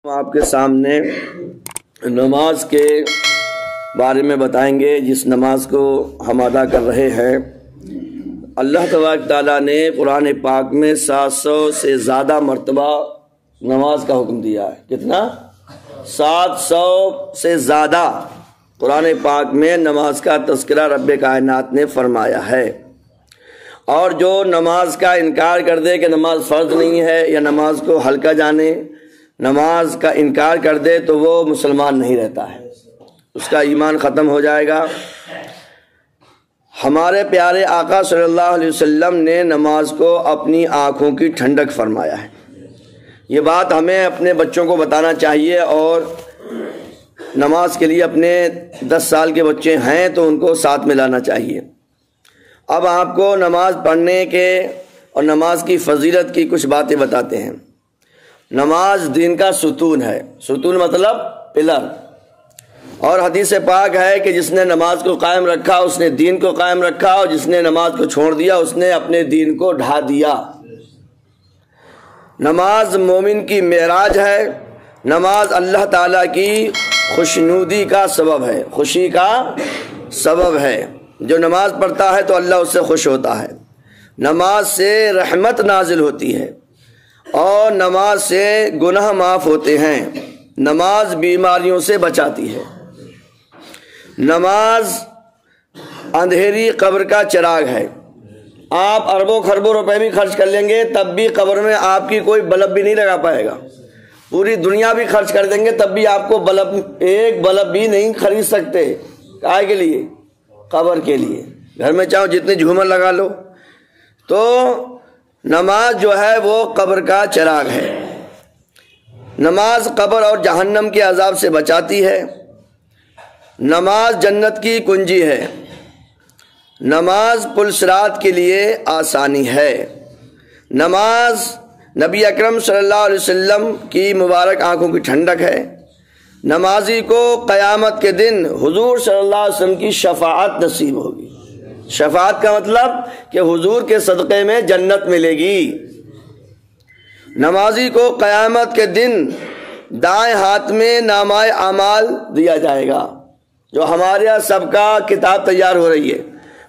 ہم آپ کے سامنے نماز کے بارے میں بتائیں گے، جس نماز کو ہم ادا کر رہے ہیں۔ اللہ تبارک تعالیٰ نے قرآن پاک میں 700 سے زیادہ مرتبہ نماز کا حکم دیا ہے۔ کتنا؟ 700 سے زیادہ قرآن پاک میں نماز کا تذکرہ رب کائنات نے فرمایا ہے۔ اور جو نماز کا انکار کر دے کہ نماز فرض نہیں ہے یا نماز کو ہلکا جانے، نماز کا انکار کر دے تو وہ مسلمان نہیں رہتا ہے، اس کا ایمان ختم ہو جائے گا۔ ہمارے پیارے آقا صلی اللہ علیہ وسلم نے نماز کو اپنی آنکھوں کی ٹھنڈک فرمایا ہے۔ یہ بات ہمیں اپنے بچوں کو بتانا چاہیے، اور نماز کے لیے اپنے 10 سال کے بچے ہیں تو ان کو ساتھ میں لانا چاہیے۔ اب آپ کو نماز پڑھنے کے اور نماز کی فضیلت کی کچھ باتیں بتاتے ہیں۔ نماز دین کا ستون ہے، ستون مطلب پلر، اور حدیث پاک ہے کہ جس نے نماز کو قائم رکھا اس نے دین کو قائم رکھا، اور جس نے نماز کو چھوڑ دیا اس نے اپنے دین کو ڈھا دیا۔ نماز مومن کی معراج ہے، نماز اللہ تعالیٰ کی خوشنودی کا سبب ہے، خوشی کا سبب ہے۔ جو نماز پڑھتا ہے تو اللہ اس سے خوش ہوتا ہے، نماز سے رحمت نازل ہوتی ہے، اور نماز سے گناہ معاف ہوتے ہیں، نماز بیماریوں سے بچاتی ہے۔ نماز اندھیری قبر کا چراغ ہے۔ آپ اربوں خربوں روپے بھی خرچ کر لیں گے تب بھی قبر میں آپ کی کوئی بلب بھی نہیں لگا پائے گا، پوری دنیا بھی خرچ کر دیں گے تب بھی آپ کو بلب، ایک بلب بھی نہیں خرید سکتے۔ کائے کے لیے؟ قبر کے لیے۔ گھر میں چاہو جتنے جھومر لگا لو۔ تو نماز جو ہے وہ قبر کا چراغ ہے۔ نماز قبر اور جہنم کے عذاب سے بچاتی ہے۔ نماز جنت کی کنجی ہے۔ نماز پل صراط کے لیے آسانی ہے۔ نماز نبی اکرم صلی اللہ علیہ وسلم کی مبارک آنکھوں کی ٹھنڈک ہے۔ نمازی کو قیامت کے دن حضور صلی اللہ علیہ وسلم کی شفاعت نصیب ہوگی۔ شفاعت کا مطلب کہ حضور کے صدقے میں جنت ملے گی۔ نمازی کو قیامت کے دن دائیں ہاتھ میں نامہ اعمال دیا جائے گا۔ جو ہمارے یہاں سب کا کتاب تیار ہو رہی ہے،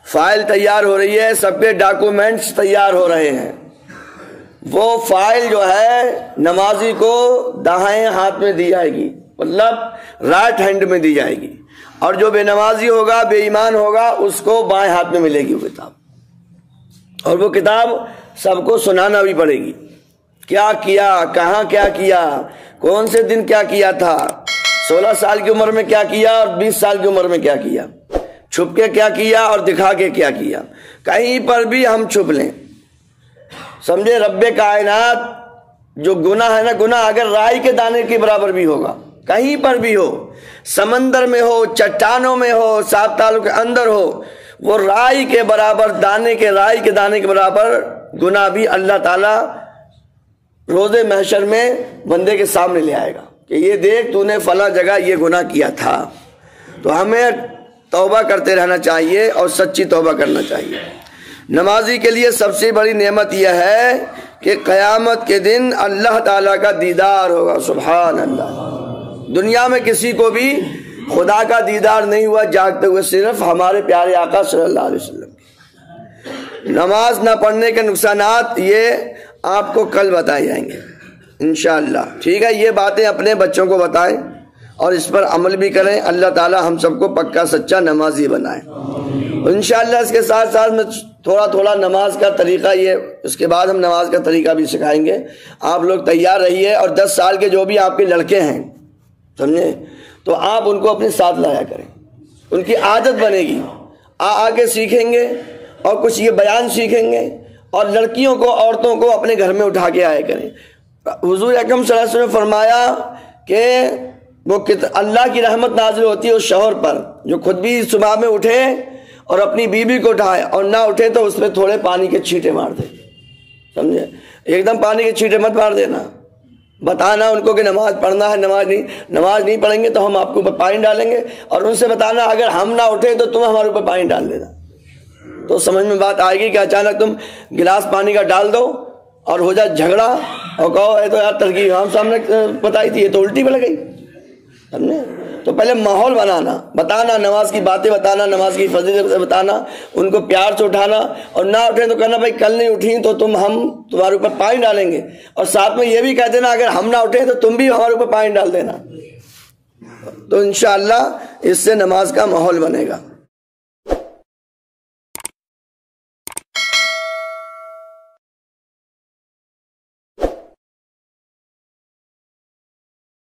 فائل تیار ہو رہی ہے، سب کے ڈاکومنٹس تیار ہو رہے ہیں، وہ فائل جو ہے نمازی کو دائیں ہاتھ میں دی جائے گی، مطلب رائٹ ہینڈ میں دی جائے گی، اور جو بے نمازی ہوگا، بے ایمان ہوگا، اس کو بائیں ہاتھ میں ملے گی وہ کتاب، اور وہ کتاب سب کو سنانا بھی پڑے گی۔ کیا کیا، کہاں کیا کیا، کون سے دن کیا کیا تھا، 16 سال کی عمر میں کیا کیا اور 20 سال کی عمر میں کیا کیا، چھپ کے کیا کیا اور دکھا کے کیا کیا۔ کہیں پر بھی ہم چھپ لیں، سمجھے رب کائنات جو گناہ ہے نا، گناہ اگر رائی کے دانے کے برابر بھی ہوگا، کہیں پر بھی ہو، سمندر میں ہو، چٹانوں میں ہو، سات تالوں کے اندر ہو، وہ رائی کے برابر، رائی کے دانے کے برابر گناہ بھی اللہ تعالیٰ روز محشر میں بندے کے سامنے لے آئے گا کہ یہ دیکھ تو نے فلاں جگہ یہ گناہ کیا تھا۔ تو ہمیں توبہ کرتے رہنا چاہیے اور سچی توبہ کرنا چاہیے۔ نمازی کے لیے سب سے بڑی نعمت یہ ہے کہ قیامت کے دن اللہ تعالیٰ کا دیدار ہوگا۔ سبحان اللہ۔ دنیا میں کسی کو بھی خدا کا دیدار نہیں ہوا جاگتے ہوئے، صرف ہمارے پیارے آقا صلی اللہ علیہ وسلم۔ نماز نہ پڑھنے کے نقصانات یہ آپ کو کل بتائے جائیں گے انشاءاللہ، ٹھیک ہے؟ یہ باتیں اپنے بچوں کو بتائیں اور اس پر عمل بھی کریں۔ اللہ تعالیٰ ہم سب کو پکا سچا نمازی بنائے انشاءاللہ۔ اس کے ساتھ ساتھ میں تھوڑا نماز کا طریقہ، یہ اس کے بعد ہم نماز کا طریقہ بھی سکھائیں گے۔ آپ لوگ تیار رہیے، اور 10 سال کے جو بھی آپ کے لڑکے ہیں، سمجھے، تو آپ ان کو اپنے ساتھ لایا کریں، ان کی عادت بنے گی، آگے سیکھیں گے اور کچھ یہ بیان سیکھیں گے، اور لڑکیوں کو، عورتوں کو اپنے گھر میں اٹھا کے آیا کریں۔ حضور اکرم صلی اللہ علیہ وسلم نے فرمایا کہ وہ اللہ کی رحمت نازل ہوتی ہے اس شوہر پر جو خود بھی صبح میں اٹھے اور اپنی بیوی کو اٹھائے، اور نہ اٹھے تو اس پہ تھوڑے پانی کے چھینٹے مار دے، سمجھے؟ ایک دم پانی کے چھینٹے مت مار دینا، بتانا ان کو کہ نماز پڑھنا ہے، نماز نہیں پڑھیں گے تو ہم آپ کے اوپر پانی ڈالیں گے، اور ان سے بتانا اگر ہم نہ اٹھیں تو تم ہمارے اوپر پانی ڈال دینا۔ تو سمجھ میں بات آئے گی کہ اچانک تم گلاس پانی کا ڈال دو اور ہو جائے جھگڑا اور کہو اے تو یار ترکیب ہم سامنے بتائی تھی، یہ تو الٹی پہ گئی، سمجھے؟ تو پہلے ماحول بتانا، نماز کی باتیں بتانا، نماز کی فضیلت بتانا، ان کو پیار سے اٹھانا، اور نہ اٹھیں تو کہنا بھائی کل نہیں اٹھیں تو ہم تمہارے اوپر پانی ڈالیں گے، اور ساتھ میں یہ بھی کہہ دینا اگر ہم نہ اٹھیں تو تم بھی ہمارے اوپر پانی ڈال دینا، تو انشاءاللہ اس سے نماز کا ماحول بنے گا۔